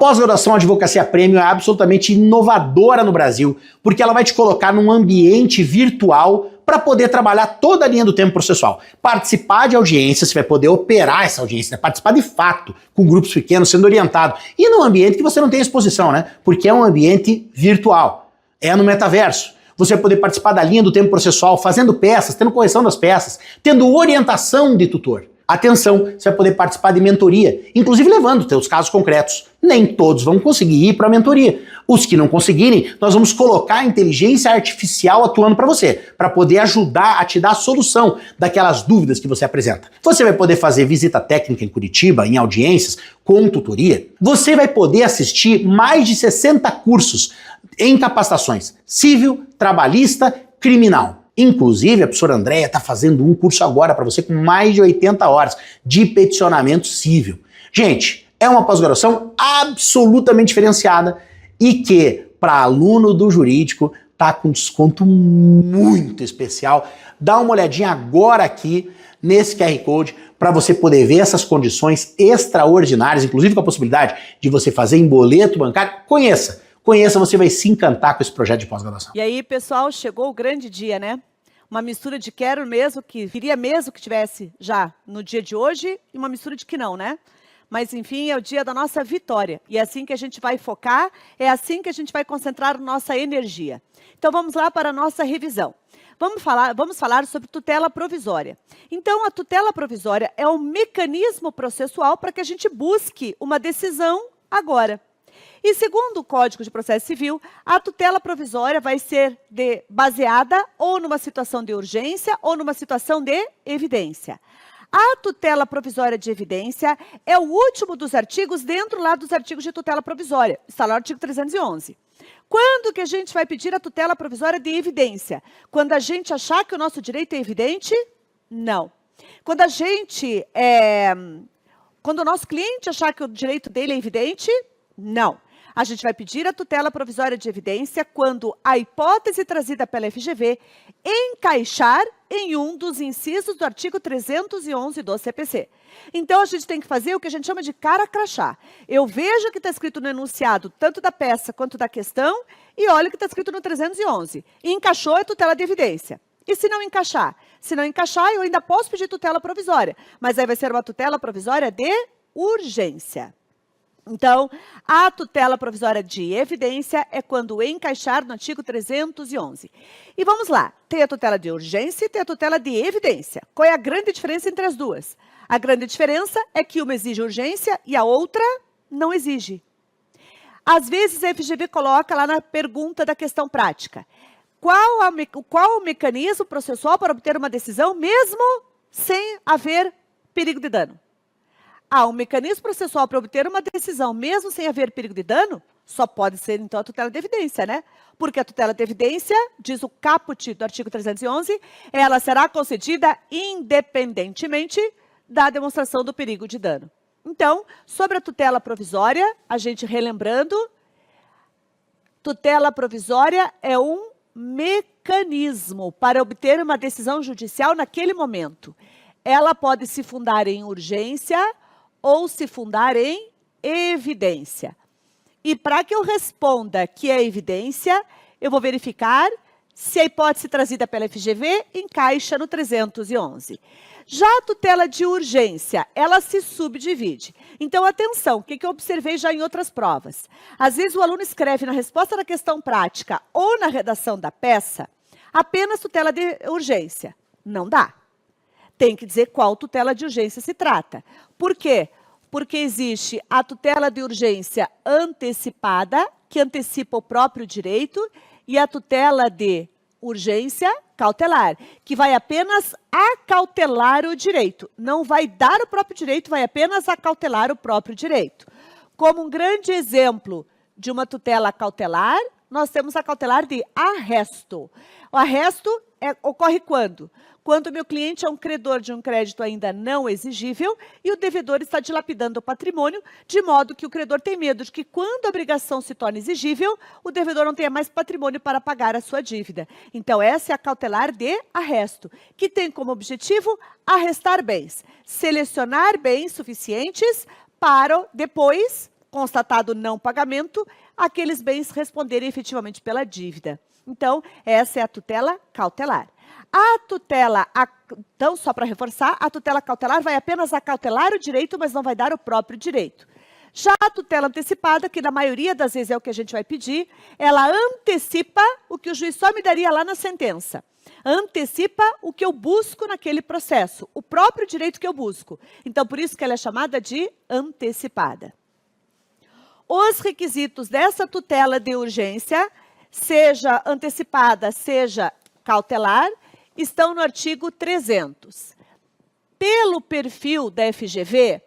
pós-graduação Advocacia Premium é absolutamente inovadora no Brasil, porque ela vai te colocar num ambiente virtual para poder trabalhar toda a linha do tempo processual. Participar de audiências, você vai poder operar essa audiência, né? Participar de fato, com grupos pequenos, sendo orientado. E num ambiente que você não tem exposição, né? Porque é um ambiente virtual. É no metaverso. Você vai poder participar da linha do tempo processual, fazendo peças, tendo correção das peças, tendo orientação de tutor. Atenção, você vai poder participar de mentoria, inclusive levando teus casos concretos. Nem todos vão conseguir ir para a mentoria. Os que não conseguirem, nós vamos colocar a inteligência artificial atuando para você, para poder ajudar a te dar a solução daquelas dúvidas que você apresenta. Você vai poder fazer visita técnica em Curitiba, em audiências, com tutoria. Você vai poder assistir mais de 60 cursos em capacitações civil, trabalhista, criminal. Inclusive, a professora Andréia está fazendo um curso agora para você com mais de 80 horas de peticionamento civil. Gente, é uma pós-graduação absolutamente diferenciada e que, para aluno do jurídico, tá com desconto muito especial. Dá uma olhadinha agora aqui nesse QR Code para você poder ver essas condições extraordinárias, inclusive com a possibilidade de você fazer em boleto bancário. Conheça, você vai se encantar com esse projeto de pós-graduação. E aí, pessoal, chegou o grande dia, né? Uma mistura de queria mesmo que tivesse já no dia de hoje e uma mistura de que não, né? Mas, enfim, é o dia da nossa vitória. E é assim que a gente vai focar, é assim que a gente vai concentrar nossa energia. Então, vamos lá para a nossa revisão. Vamos falar sobre tutela provisória. Então, a tutela provisória é um mecanismo processual para que a gente busque uma decisão agora. E segundo o Código de Processo Civil, a tutela provisória vai ser baseada ou numa situação de urgência ou numa situação de evidência. A tutela provisória de evidência é o último dos artigos dentro lá dos artigos de tutela provisória. Está lá no artigo 311. Quando que a gente vai pedir a tutela provisória de evidência? Quando a gente achar que o nosso direito é evidente? Não. Quando o nosso cliente achar que o direito dele é evidente? Não. A gente vai pedir a tutela provisória de evidência quando a hipótese trazida pela FGV encaixar em um dos incisos do artigo 311 do CPC. Então, a gente tem que fazer o que a gente chama de cara crachá. Eu vejo o que está escrito no enunciado, tanto da peça quanto da questão, e olho o que está escrito no 311. E encaixou é tutela de evidência. E se não encaixar? Se não encaixar, eu ainda posso pedir tutela provisória, mas aí vai ser uma tutela provisória de urgência. Então, a tutela provisória de evidência é quando encaixar no artigo 311. E vamos lá, tem a tutela de urgência e tem a tutela de evidência. Qual é a grande diferença entre as duas? A grande diferença é que uma exige urgência e a outra não exige. Às vezes, a FGV coloca lá na pergunta da questão prática. Qual o mecanismo processual para obter uma decisão mesmo sem haver perigo de dano? Um mecanismo processual para obter uma decisão, mesmo sem haver perigo de dano, só pode ser, então, a tutela de evidência, né? Porque a tutela de evidência, diz o caput do artigo 311, ela será concedida independentemente da demonstração do perigo de dano. Então, sobre a tutela provisória, a gente relembrando, tutela provisória é um mecanismo para obter uma decisão judicial naquele momento. Ela pode se fundar em urgência ou se fundar em evidência. E para que eu responda que é evidência, eu vou verificar se a hipótese trazida pela FGV encaixa no 311. Já a tutela de urgência, ela se subdivide. Então, atenção, o que eu observei já em outras provas? Às vezes o aluno escreve na resposta da questão prática ou na redação da peça, apenas tutela de urgência. Não dá. Tem que dizer qual tutela de urgência se trata. Por quê? Porque existe a tutela de urgência antecipada, que antecipa o próprio direito, e a tutela de urgência cautelar, que vai apenas acautelar o direito. Não vai dar o próprio direito, vai apenas acautelar o próprio direito. Como um grande exemplo de uma tutela cautelar, nós temos a cautelar de arresto. O arresto ocorre quando? Quando o meu cliente é um credor de um crédito ainda não exigível e o devedor está dilapidando o patrimônio, de modo que o credor tem medo de que, quando a obrigação se torne exigível, o devedor não tenha mais patrimônio para pagar a sua dívida. Então, essa é a cautelar de arresto, que tem como objetivo arrestar bens, selecionar bens suficientes para depois constatado não pagamento, aqueles bens responderem efetivamente pela dívida. Então, essa é a tutela cautelar. A tutela, então, só para reforçar, a tutela cautelar vai apenas acautelar o direito, mas não vai dar o próprio direito. Já a tutela antecipada, que na maioria das vezes é o que a gente vai pedir, ela antecipa o que o juiz só me daria lá na sentença. Antecipa o que eu busco naquele processo, o próprio direito que eu busco. Então, por isso que ela é chamada de antecipada. Os requisitos dessa tutela de urgência, seja antecipada, seja cautelar, estão no artigo 300. Pelo perfil da FGV,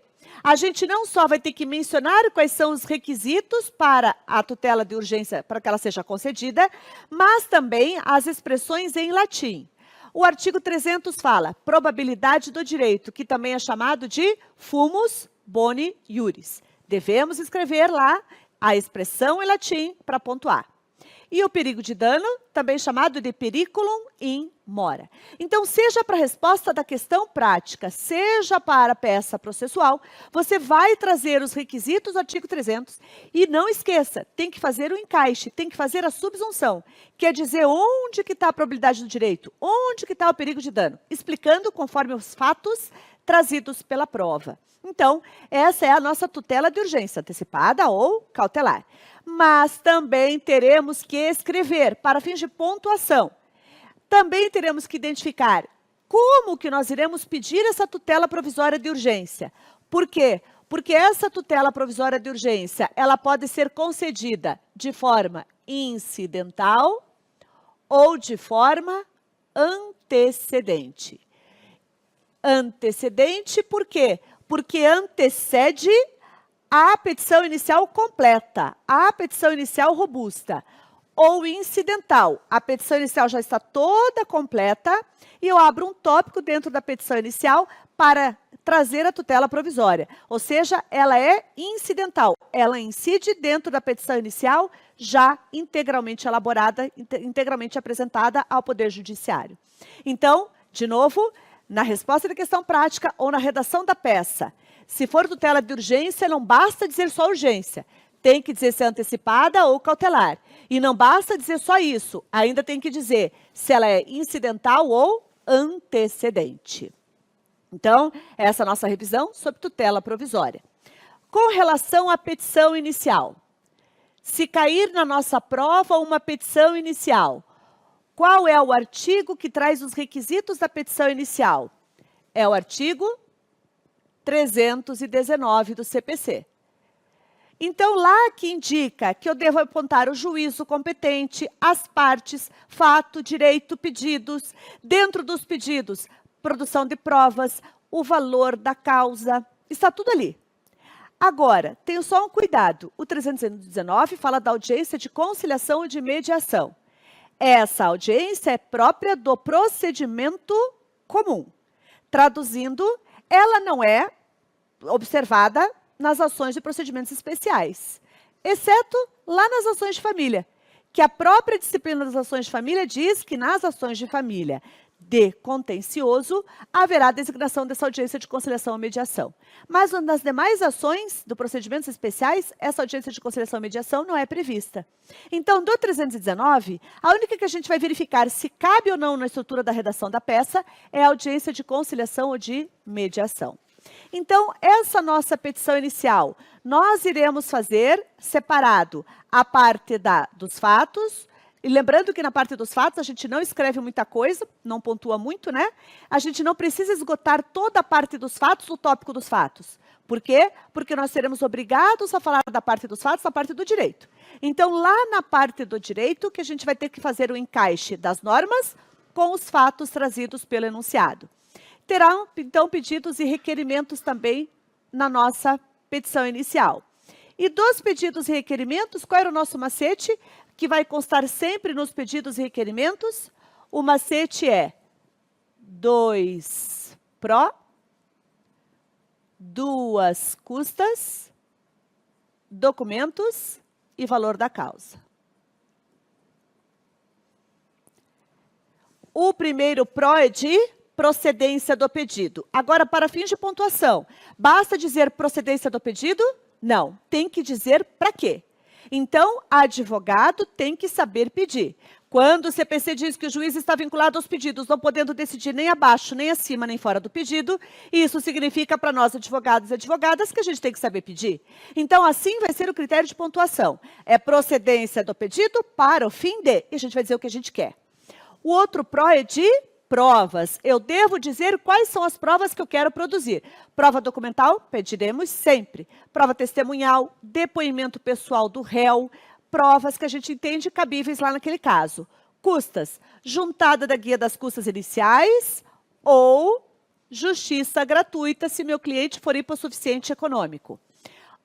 a gente não só vai ter que mencionar quais são os requisitos para a tutela de urgência, para que ela seja concedida, mas também as expressões em latim. O artigo 300 fala probabilidade do direito, que também é chamado de fumus boni iuris. Devemos escrever lá a expressão em latim para pontuar. E o perigo de dano, também chamado de periculum in mora. Então, seja para a resposta da questão prática, seja para a peça processual, você vai trazer os requisitos do artigo 300 e não esqueça, tem que fazer o encaixe, tem que fazer a subsunção, quer dizer onde que está a probabilidade do direito, onde que está o perigo de dano, explicando conforme os fatos trazidos pela prova. Então, essa é a nossa tutela de urgência, antecipada ou cautelar. Mas também teremos que escrever, para fins de pontuação, também teremos que identificar como que nós iremos pedir essa tutela provisória de urgência. Por quê? Porque essa tutela provisória de urgência, ela pode ser concedida de forma incidental ou de forma antecedente. Antecedente por quê? Porque antecede a petição inicial completa, a petição inicial robusta. Ou incidental, a petição inicial já está toda completa e eu abro um tópico dentro da petição inicial para trazer a tutela provisória. Ou seja, ela é incidental, ela incide dentro da petição inicial já integralmente elaborada, integralmente apresentada ao Poder Judiciário. Então, de novo, na resposta da questão prática ou na redação da peça, se for tutela de urgência, não basta dizer só urgência. Tem que dizer se é antecipada ou cautelar. E não basta dizer só isso, ainda tem que dizer se ela é incidental ou antecedente. Então, essa é a nossa revisão sobre tutela provisória. Com relação à petição inicial, se cair na nossa prova uma petição inicial, qual é o artigo que traz os requisitos da petição inicial? É o artigo 319 do CPC. Então, lá que indica que eu devo apontar o juízo competente, as partes, fato, direito, pedidos, dentro dos pedidos, produção de provas, o valor da causa, está tudo ali. Agora, tenho só um cuidado, o 319 fala da audiência de conciliação e de mediação. Essa audiência é própria do procedimento comum. Traduzindo, ela não é observada nas ações de procedimentos especiais, exceto lá nas ações de família, que a própria disciplina das ações de família diz que nas ações de família de contencioso haverá designação dessa audiência de conciliação e mediação. Mas nas demais ações do procedimentos especiais, essa audiência de conciliação e mediação não é prevista. Então, do 319, a única que a gente vai verificar se cabe ou não na estrutura da redação da peça é a audiência de conciliação ou de mediação. Então, essa nossa petição inicial, nós iremos fazer separado a parte dos fatos, e lembrando que na parte dos fatos a gente não escreve muita coisa, não pontua muito, né? A gente não precisa esgotar toda a parte dos fatos, o tópico dos fatos. Por quê? Porque nós seremos obrigados a falar da parte dos fatos, da parte do direito. Então, lá na parte do direito, que a gente vai ter que fazer o encaixe das normas com os fatos trazidos pelo enunciado. Terão, então, pedidos e requerimentos também na nossa petição inicial. E dos pedidos e requerimentos, qual era o nosso macete? Que vai constar sempre nos pedidos e requerimentos. O macete é 2 pró, 2 custas, documentos e valor da causa. O primeiro pró é de procedência do pedido. Agora, para fins de pontuação, basta dizer procedência do pedido? Não, tem que dizer para quê. Então, advogado tem que saber pedir. Quando o CPC diz que o juiz está vinculado aos pedidos, não podendo decidir nem abaixo, nem acima, nem fora do pedido, isso significa para nós, advogados e advogadas, que a gente tem que saber pedir. Então, assim vai ser o critério de pontuação. É procedência do pedido para o fim de, e a gente vai dizer o que a gente quer. O outro pró é de provas. Eu devo dizer quais são as provas que eu quero produzir. Prova documental, pediremos sempre. Prova testemunhal, depoimento pessoal do réu, provas que a gente entende cabíveis lá naquele caso. Custas, juntada da guia das custas iniciais ou justiça gratuita, se meu cliente for hipossuficiente econômico.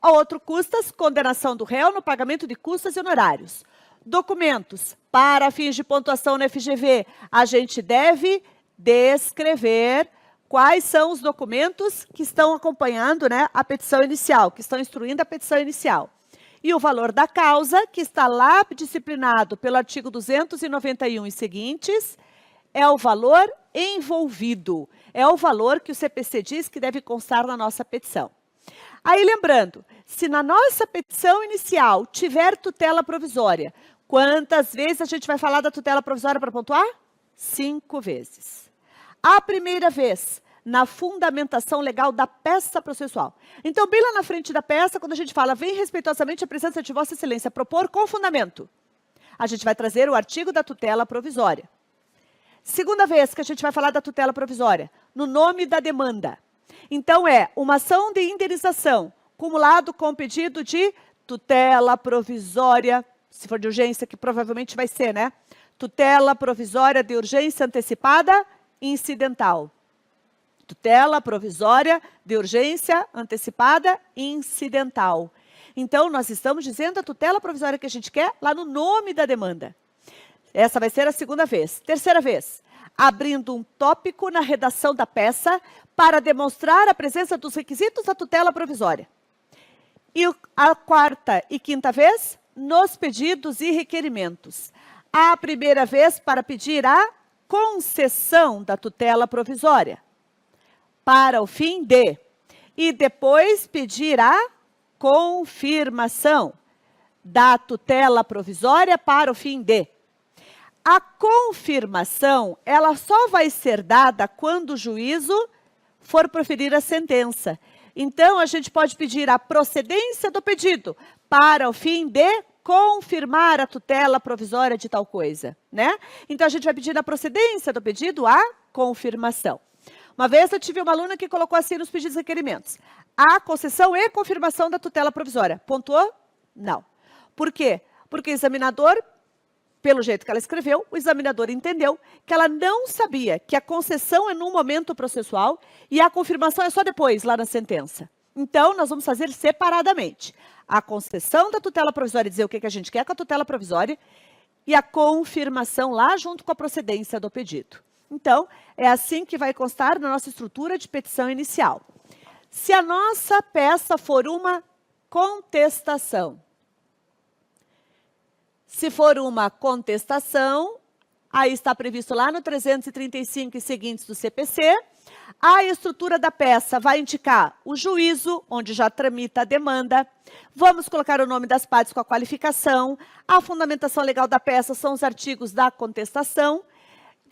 O outro custas, condenação do réu no pagamento de custas e honorários. Documentos, para fins de pontuação no FGV, a gente deve descrever quais são os documentos que estão acompanhando, né, a petição inicial, que estão instruindo a petição inicial. E o valor da causa, que está lá disciplinado pelo artigo 291 e seguintes, é o valor envolvido. É o valor que o CPC diz que deve constar na nossa petição. Aí, lembrando, se na nossa petição inicial tiver tutela provisória, quantas vezes a gente vai falar da tutela provisória para pontuar? 5 vezes. A primeira vez, na fundamentação legal da peça processual. Então, bem lá na frente da peça, quando a gente fala, vem respeitosamente a presença de Vossa Excelência propor com fundamento, a gente vai trazer o artigo da tutela provisória. Segunda vez que a gente vai falar da tutela provisória, no nome da demanda. Então, é uma ação de indenização, cumulado com pedido de tutela provisória, se for de urgência, que provavelmente vai ser, né? Tutela provisória de urgência antecipada incidental. Tutela provisória de urgência antecipada incidental. Então, nós estamos dizendo a tutela provisória que a gente quer lá no nome da demanda. Essa vai ser a segunda vez. Terceira vez, abrindo um tópico na redação da peça para demonstrar a presença dos requisitos da tutela provisória. E a quarta e quinta vez, nos pedidos e requerimentos. A primeira vez para pedir a concessão da tutela provisória, para o fim de, e depois pedir a confirmação da tutela provisória para o fim de. A confirmação, ela só vai ser dada quando o juízo for proferir a sentença. Então, a gente pode pedir a procedência do pedido para o fim de confirmar a tutela provisória de tal coisa, né? Então, a gente vai pedir na procedência do pedido a confirmação. Uma vez eu tive uma aluna que colocou assim nos pedidos e requerimentos: a concessão e confirmação da tutela provisória. Pontuou? Não. Por quê? Porque o examinador, pelo jeito que ela escreveu, o examinador entendeu que ela não sabia que a concessão é num momento processual e a confirmação é só depois, lá na sentença. Então, nós vamos fazer separadamente. A concessão da tutela provisória, dizer o que a gente quer com a tutela provisória, e a confirmação lá junto com a procedência do pedido. Então, é assim que vai constar na nossa estrutura de petição inicial. Se a nossa peça for uma contestação, se for uma contestação, aí está previsto lá no 335 e seguintes do CPC, a estrutura da peça vai indicar o juízo, onde já tramita a demanda. Vamos colocar o nome das partes com a qualificação. A fundamentação legal da peça são os artigos da contestação.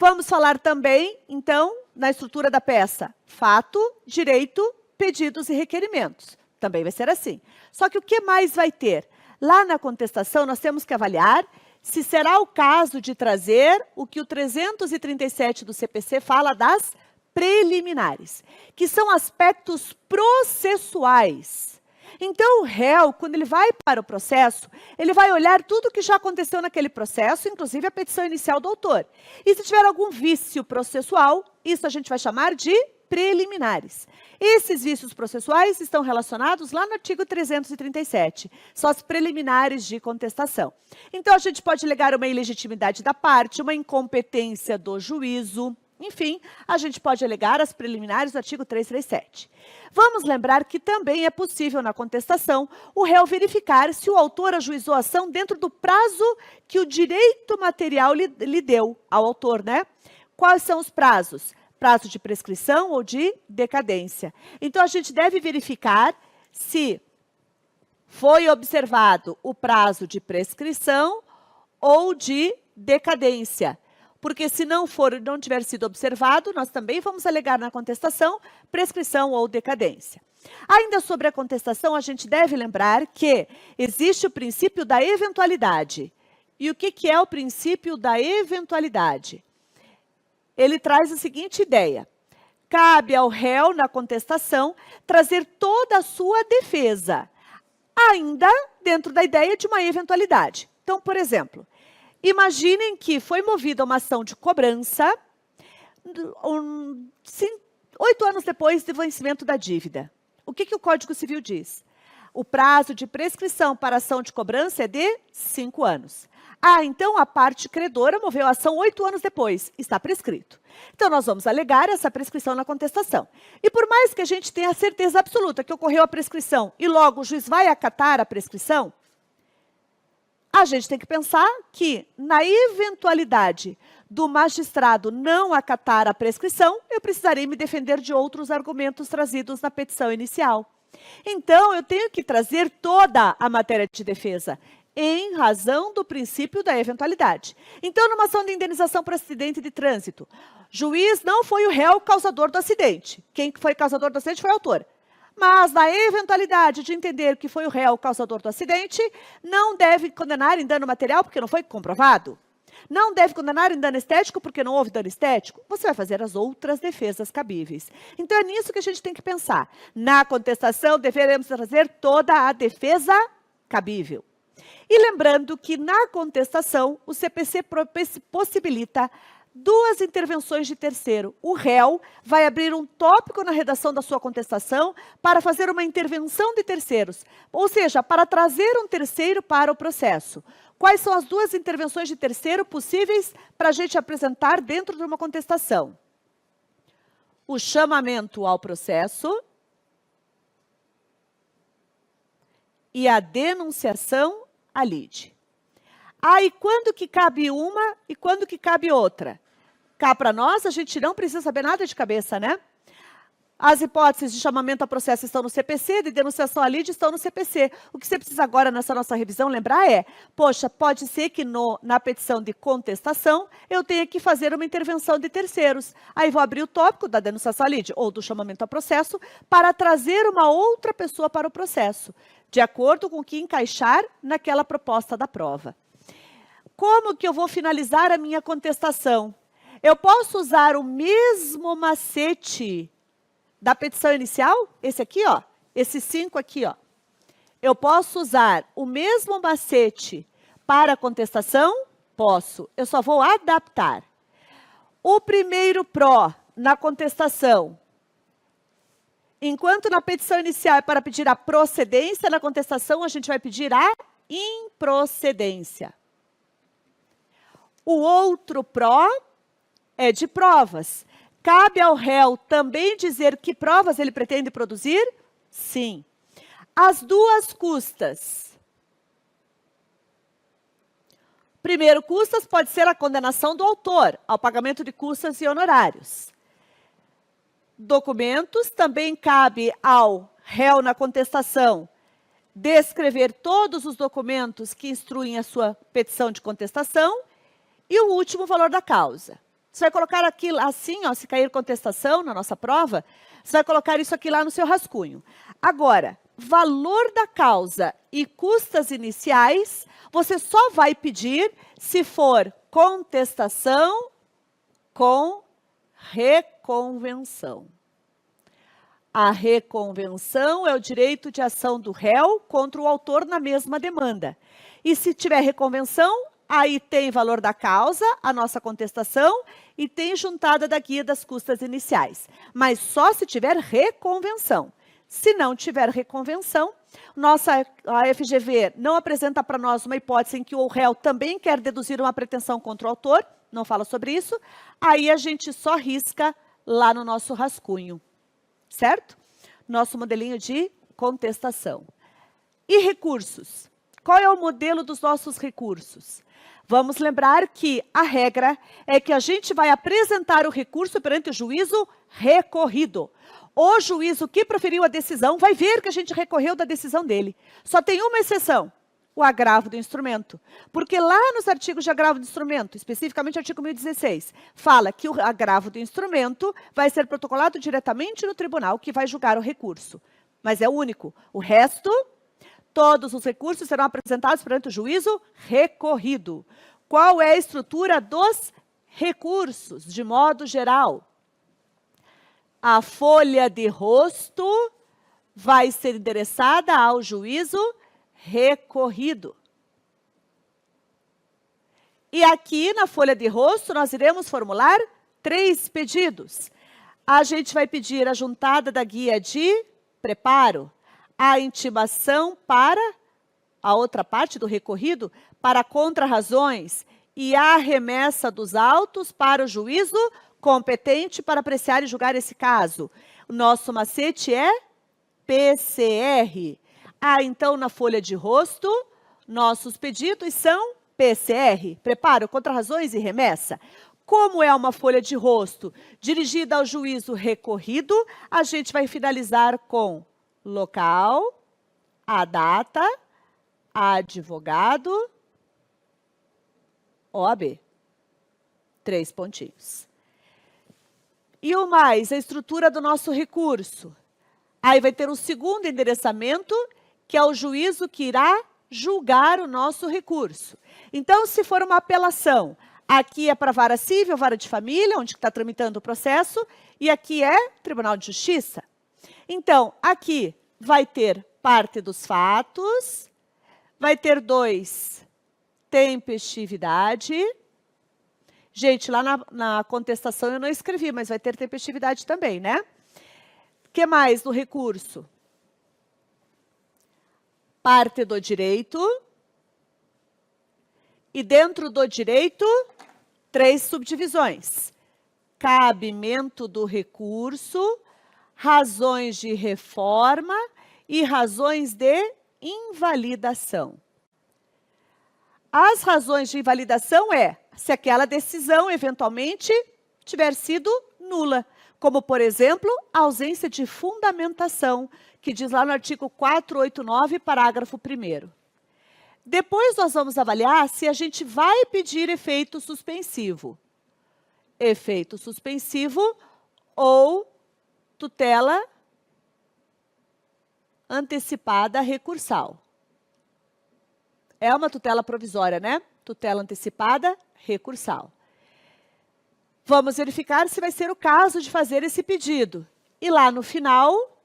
Vamos falar também, então, na estrutura da peça, fato, direito, pedidos e requerimentos. Também vai ser assim. Só que o que mais vai ter? Lá na contestação, nós temos que avaliar se será o caso de trazer o que o 337 do CPC fala das preliminares, que são aspectos processuais. Então, o réu, quando ele vai para o processo, ele vai olhar tudo o que já aconteceu naquele processo, inclusive a petição inicial do autor. E se tiver algum vício processual, isso a gente vai chamar de preliminares. Esses vícios processuais estão relacionados lá no artigo 337. São as preliminares de contestação. Então, a gente pode alegar uma ilegitimidade da parte, uma incompetência do juízo. Enfim, a gente pode alegar as preliminares do artigo 337. Vamos lembrar que também é possível, na contestação, o réu verificar se o autor ajuizou a ação dentro do prazo que o direito material lhe deu ao autor, né? Quais são os prazos? Prazo de prescrição ou de decadência. Então, a gente deve verificar se foi observado o prazo de prescrição ou de decadência. Porque se não tiver sido observado, nós também vamos alegar na contestação prescrição ou decadência. Ainda sobre a contestação, a gente deve lembrar que existe o princípio da eventualidade. E o que é o princípio da eventualidade? Ele traz a seguinte ideia. Cabe ao réu, na contestação, trazer toda a sua defesa, ainda dentro da ideia de uma eventualidade. Então, por exemplo, imaginem que foi movida uma ação de cobrança 8 anos depois do vencimento da dívida. O que o Código Civil diz? O prazo de prescrição para ação de cobrança é de 5 anos. Então a parte credora moveu a ação 8 anos depois, está prescrito. Então nós vamos alegar essa prescrição na contestação. E por mais que a gente tenha certeza absoluta que ocorreu a prescrição e logo o juiz vai acatar a prescrição, a gente tem que pensar que na eventualidade do magistrado não acatar a prescrição, eu precisarei me defender de outros argumentos trazidos na petição inicial. Então eu tenho que trazer toda a matéria de defesa, em razão do princípio da eventualidade. Então, numa ação de indenização por acidente de trânsito, juiz não foi o réu causador do acidente. Quem foi causador do acidente foi o autor. Mas, na eventualidade de entender que foi o réu causador do acidente, não deve condenar em dano material porque não foi comprovado. Não deve condenar em dano estético porque não houve dano estético. Você vai fazer as outras defesas cabíveis. Então, é nisso que a gente tem que pensar. Na contestação, deveremos trazer toda a defesa cabível. E lembrando que na contestação, o CPC possibilita 2 intervenções de terceiro. O réu vai abrir um tópico na redação da sua contestação para fazer uma intervenção de terceiros, ou seja, para trazer um terceiro para o processo. Quais são as 2 intervenções de terceiro possíveis para a gente apresentar dentro de uma contestação? O chamamento ao processo e a denunciação à lide. E quando que cabe uma e quando que cabe outra? Cá para nós, a gente não precisa saber nada de cabeça, né? As hipóteses de chamamento a processo estão no CPC, de denunciação à lide estão no CPC. O que você precisa agora nessa nossa revisão lembrar é, poxa, pode ser que na petição de contestação eu tenha que fazer uma intervenção de terceiros. Aí vou abrir o tópico da denunciação à lide ou do chamamento a processo para trazer uma outra pessoa para o processo, de acordo com o que encaixar naquela proposta da prova. Como que eu vou finalizar a minha contestação? Eu posso usar o mesmo macete da petição inicial? Esse aqui, ó. Esses 5 aqui, ó. Eu posso usar o mesmo macete para a contestação? Posso. Eu só vou adaptar. O primeiro pró na contestação, enquanto na petição inicial é para pedir a procedência, na contestação a gente vai pedir a improcedência. O outro pró é de provas. Cabe ao réu também dizer que provas ele pretende produzir? Sim. As 2 custas. Primeiro, custas pode ser a condenação do autor ao pagamento de custas e honorários. Documentos, também cabe ao réu na contestação descrever todos os documentos que instruem a sua petição de contestação. E o último, valor da causa. Você vai colocar aqui assim, ó, se cair contestação na nossa prova, você vai colocar isso aqui lá no seu rascunho. Agora, valor da causa e custas iniciais, você só vai pedir se for contestação com reconvenção. A reconvenção é o direito de ação do réu contra o autor na mesma demanda. E se tiver reconvenção, aí tem valor da causa, a nossa contestação, e tem juntada da guia das custas iniciais. Mas só se tiver reconvenção. Se não tiver reconvenção, a FGV não apresenta para nós uma hipótese em que o réu também quer deduzir uma pretensão contra o autor, não fala sobre isso, aí a gente só risca lá no nosso rascunho, certo? Nosso modelinho de contestação. E recursos? Qual é o modelo dos nossos recursos? Vamos lembrar que a regra é que a gente vai apresentar o recurso perante o juízo recorrido. o juízo que proferiu a decisão vai ver que a gente recorreu da decisão dele. Só tem uma exceção, o agravo do instrumento. Porque lá nos artigos de agravo do instrumento, especificamente o artigo 1016, fala que o agravo do instrumento vai ser protocolado diretamente no tribunal que vai julgar o recurso. Mas é o único. O resto, todos os recursos serão apresentados perante o juízo recorrido. Qual é a estrutura dos recursos, de modo geral? A folha de rosto vai ser endereçada ao juízo recorrido. E aqui na folha de rosto nós iremos formular 3 pedidos. A gente vai pedir a juntada da guia de preparo, a intimação para a outra parte do recorrido, para contrarrazões e a remessa dos autos para o juízo competente para apreciar e julgar esse caso. O nosso macete é PCR. Então, na folha de rosto, nossos pedidos são PCR, preparo, contrarrazões e remessa. Como é uma folha de rosto dirigida ao juízo recorrido, a gente vai finalizar com local, a data, advogado, OAB. 3 pontinhos. E o mais, a estrutura do nosso recurso. Aí vai ter um segundo endereçamento, que é o juízo que irá julgar o nosso recurso. Então, se for uma apelação, aqui é para vara civil, vara de família, onde está tramitando o processo, e aqui é Tribunal de Justiça. Então, aqui vai ter parte dos fatos, vai ter 2, tempestividade. Gente, lá na contestação eu não escrevi, mas vai ter tempestividade também, né? O que mais no recurso? Parte do direito. E dentro do direito, 3 subdivisões. Cabimento do recurso, razões de reforma e razões de invalidação. As razões de invalidação se aquela decisão, eventualmente, tiver sido nula. Como, por exemplo, a ausência de fundamentação, que diz lá no artigo 489, parágrafo 1º. Depois nós vamos avaliar se a gente vai pedir efeito suspensivo. Efeito suspensivo ou tutela antecipada recursal. É uma tutela provisória, né? Tutela antecipada recursal. Vamos verificar se vai ser o caso de fazer esse pedido. E lá no final,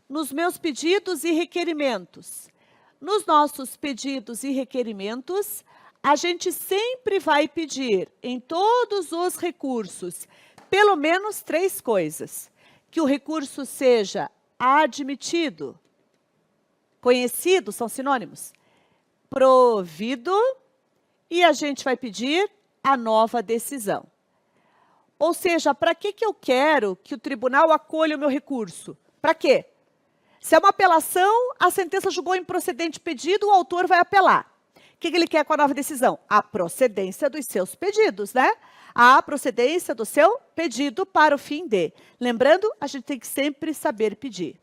nos meus pedidos e requerimentos. Nos nossos pedidos e requerimentos, a gente sempre vai pedir, em todos os recursos, pelo menos 3 coisas. Que o recurso seja admitido, conhecido, são sinônimos, provido, e a gente vai pedir a nova decisão. Ou seja, para que eu quero que o tribunal acolha o meu recurso? Para quê? Se é uma apelação, a sentença julgou improcedente o pedido, o autor vai apelar. O que ele quer com a nova decisão? A procedência dos seus pedidos, né? A procedência do seu pedido para o fim de. Lembrando, a gente tem que sempre saber pedir.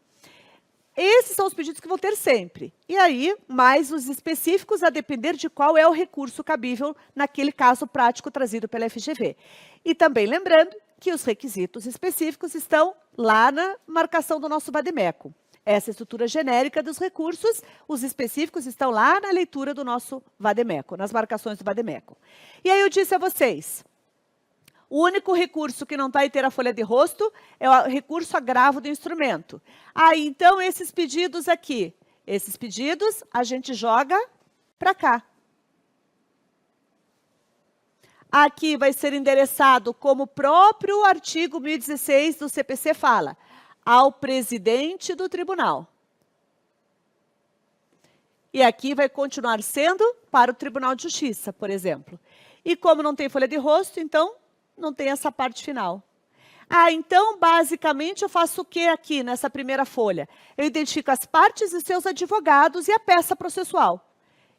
Esses são os pedidos que vão ter sempre. E aí, mais os específicos, a depender de qual é o recurso cabível naquele caso prático trazido pela FGV. E também lembrando que os requisitos específicos estão lá na marcação do nosso vademécum. Essa é a estrutura genérica dos recursos, os específicos estão lá na leitura do nosso vademécum, nas marcações do vademécum. E aí eu disse a vocês, o único recurso que não vai ter a folha de rosto é o recurso agravo do instrumento. Então, esses pedidos aqui, esses pedidos a gente joga para cá. Aqui vai ser endereçado como o próprio artigo 1016 do CPC fala, ao presidente do tribunal. E aqui vai continuar sendo para o Tribunal de Justiça, por exemplo. E como não tem folha de rosto, então não tem essa parte final. Então, basicamente, eu faço o que aqui nessa primeira folha? Eu identifico as partes e seus advogados e a peça processual.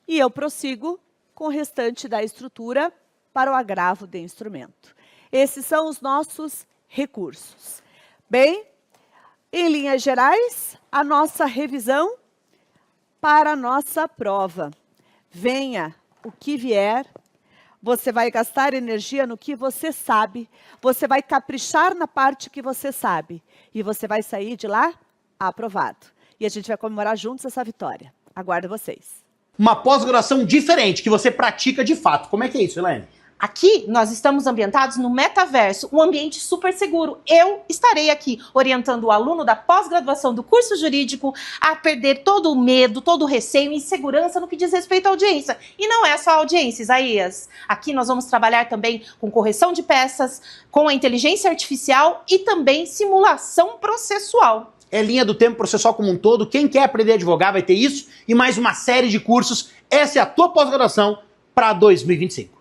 E eu prossigo com o restante da estrutura para o agravo de instrumento. Esses são os nossos recursos. Bem, Em linhas gerais, a nossa revisão para a nossa prova. Venha o que vier, você vai gastar energia no que você sabe, você vai caprichar na parte que você sabe, e você vai sair de lá aprovado. E a gente vai comemorar juntos essa vitória. Aguardo vocês. Uma pós-graduação diferente, que você pratica de fato. Como é que é isso, Elaine? Aqui, nós estamos ambientados no metaverso, um ambiente super seguro. Eu estarei aqui orientando o aluno da pós-graduação do curso jurídico a perder todo o medo, todo o receio e insegurança no que diz respeito à audiência. E não é só a audiência, Isaías. Aqui nós vamos trabalhar também com correção de peças, com a inteligência artificial e também simulação processual. É linha do tempo processual como um todo. Quem quer aprender a advogar vai ter isso e mais uma série de cursos. Essa é a tua pós-graduação para 2025.